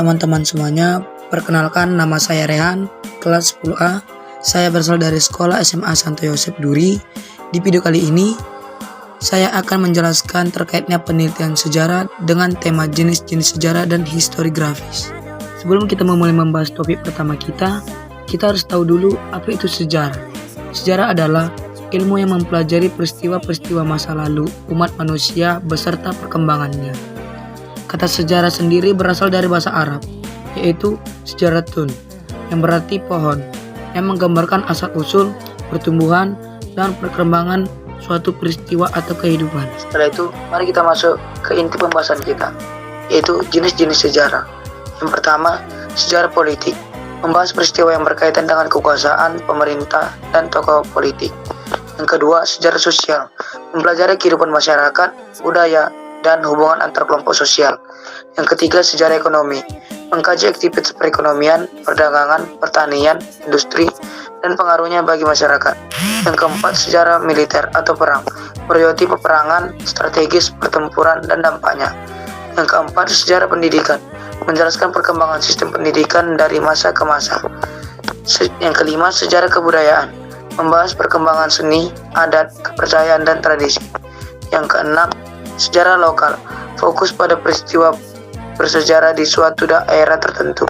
teman-teman semuanya, perkenalkan nama saya Rehan, kelas 10A. Saya berasal dari sekolah SMA Santo Yosef Duri. Di video kali ini, saya akan menjelaskan terkaitnya penelitian sejarah dengan tema jenis-jenis sejarah dan historiografis. Sebelum kita memulai membahas topik pertama kita harus tahu dulu apa itu sejarah. Sejarah adalah ilmu yang mempelajari peristiwa-peristiwa masa lalu umat manusia beserta perkembangannya. Kata sejarah sendiri berasal dari bahasa Arab, yaitu sejaratun, yang berarti pohon, yang menggambarkan asal-usul, pertumbuhan, dan perkembangan suatu peristiwa atau kehidupan. Setelah itu, mari kita masuk ke inti pembahasan kita, yaitu jenis-jenis sejarah. Yang pertama, sejarah politik, membahas peristiwa yang berkaitan dengan kekuasaan, pemerintah, dan tokoh politik. Yang kedua, sejarah sosial, mempelajari kehidupan masyarakat, budaya, dan hubungan antar kelompok sosial. Yang ketiga, sejarah ekonomi, mengkaji aktivitas perekonomian, perdagangan, pertanian, industri, dan pengaruhnya bagi masyarakat. Yang keempat, sejarah militer atau perang, periode peperangan, strategis, pertempuran, dan dampaknya. Yang keempat, sejarah pendidikan, menjelaskan perkembangan sistem pendidikan dari masa ke masa. Yang kelima, sejarah kebudayaan, membahas perkembangan seni, adat, kepercayaan, dan tradisi. Yang keenam, sejarah lokal, fokus pada peristiwa bersejarah di suatu daerah tertentu.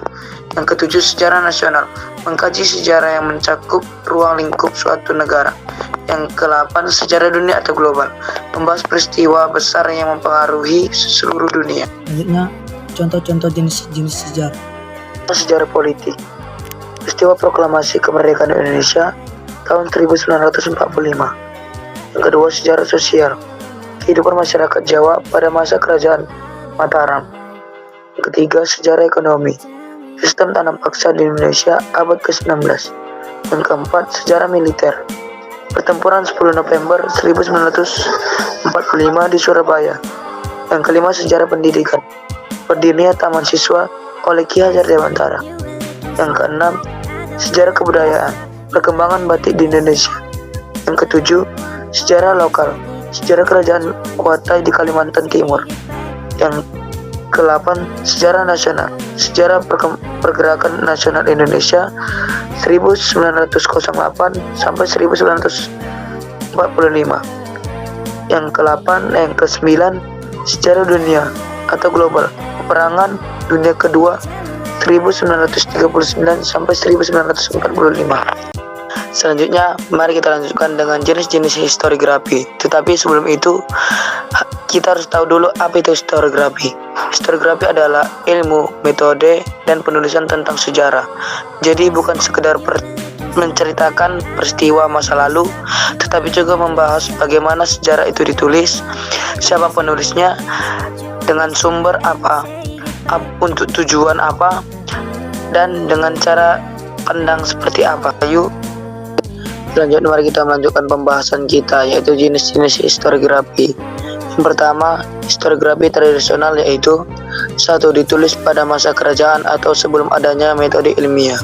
Yang ketujuh, sejarah nasional, mengkaji sejarah yang mencakup ruang lingkup suatu negara. Yang kedelapan, sejarah dunia atau global, membahas peristiwa besar yang mempengaruhi seluruh dunia. Selanjutnya, contoh-contoh jenis-jenis sejarah. Sejarah politik, peristiwa proklamasi kemerdekaan Indonesia tahun 1945. Yang kedua, sejarah sosial, kehidupan masyarakat Jawa pada masa kerajaan Mataram. Yang ketiga, sejarah ekonomi, sistem tanam paksa di Indonesia abad ke-19. Yang keempat, sejarah militer, pertempuran 10 November 1945 di Surabaya. Yang kelima, sejarah pendidikan, berdirinya Taman Siswa oleh Ki Hajar Dewantara. Yang keenam, sejarah kebudayaan, perkembangan batik di Indonesia. Yang ketujuh, sejarah lokal, sejarah kerajaan Kutai di Kalimantan Timur. Yang ke-8, sejarah nasional, sejarah pergerakan nasional Indonesia 1908 sampai 1945. Yang ke-9, sejarah dunia atau global, peperangan dunia kedua 1939 sampai 1945. Selanjutnya, mari kita lanjutkan dengan jenis-jenis historiografi. Tetapi sebelum itu, kita harus tahu dulu apa itu historiografi. Historiografi adalah ilmu, metode, dan penulisan tentang sejarah. Jadi bukan sekedar menceritakan peristiwa masa lalu, tetapi juga membahas bagaimana sejarah itu ditulis, siapa penulisnya, dengan sumber apa, untuk tujuan apa, dan dengan cara pandang seperti apa. Yuk, selanjutnya mari kita melanjutkan pembahasan kita, yaitu jenis-jenis historiografi. Yang pertama, historiografi tradisional, yaitu 1. Ditulis pada masa kerajaan atau sebelum adanya metode ilmiah.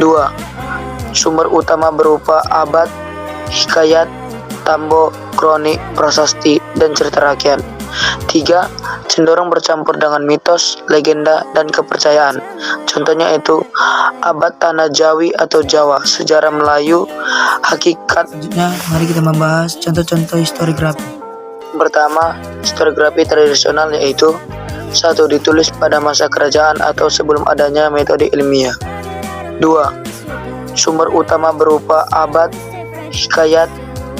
2. Sumber utama berupa abad, hikayat, tambo, kronik, prasasti, dan cerita rakyat. 3. Cenderung bercampur dengan mitos, legenda, dan kepercayaan. Contohnya itu abad tanah Jawi atau Jawa, sejarah Melayu, hakikat. Selanjutnya, mari kita membahas contoh-contoh historiografi. Pertama, historiografi tradisional, yaitu 1. Ditulis pada masa kerajaan atau sebelum adanya metode ilmiah. 2. Sumber utama berupa abad, hikayat,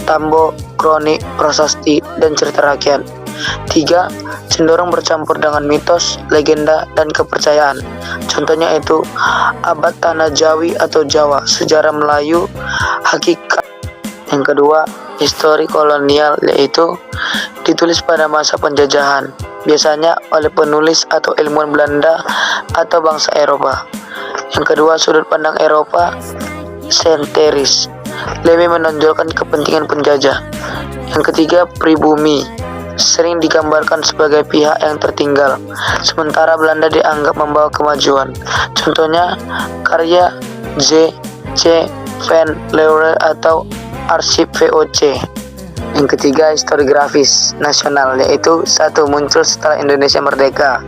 tambo, kronik, prasasti, dan cerita rakyat. 3. Cenderung bercampur dengan mitos, legenda, dan kepercayaan. Contohnya itu abad tanah Jawi atau Jawa, sejarah Melayu, hakikat. Yang kedua, histori kolonial, yaitu ditulis pada masa penjajahan, biasanya oleh penulis atau ilmuwan Belanda atau bangsa Eropa. Yang kedua, sudut pandang Eropa sentris, lebih menonjolkan kepentingan penjajah. Yang ketiga, pribumi, sering digambarkan sebagai pihak yang tertinggal, sementara Belanda dianggap membawa kemajuan. Contohnya karya Z. C. Van Leeuwen atau arsip VOC. Yang ketiga, historiografis nasional, yaitu 1. Muncul setelah Indonesia merdeka,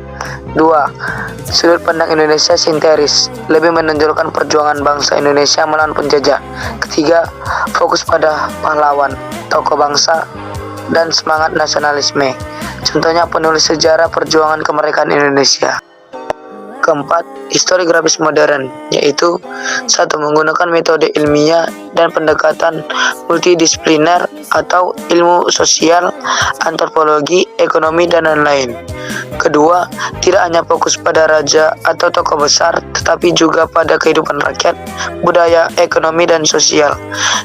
2. Sudut pandang Indonesia sinteris, lebih menonjolkan perjuangan bangsa Indonesia melawan penjajah. 3. Fokus pada pahlawan, tokoh bangsa, dan semangat nasionalisme. Contohnya penulis sejarah perjuangan kemerdekaan Indonesia. 4. Historiografis modern, yaitu 1. Menggunakan metode ilmiah dan pendekatan multidisipliner atau ilmu sosial, antropologi, ekonomi, dan lain-lain. 2. Tidak hanya fokus pada raja atau tokoh besar, tetapi juga pada kehidupan rakyat, budaya, ekonomi, dan sosial.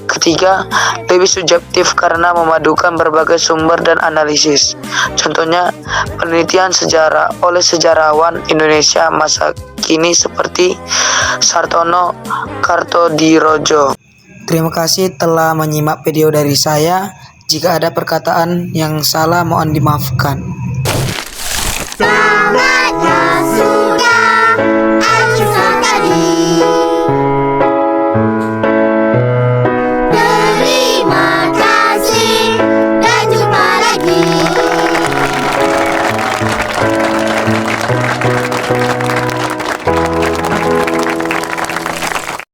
3. Lebih subjektif karena memadukan berbagai sumber dan analisis. Contohnya, penelitian sejarah oleh sejarawan Indonesia masa kini seperti Sartono Kartodirojo. Terima kasih telah menyimak video dari saya. Jika ada perkataan yang salah mohon dimaafkan. Selamat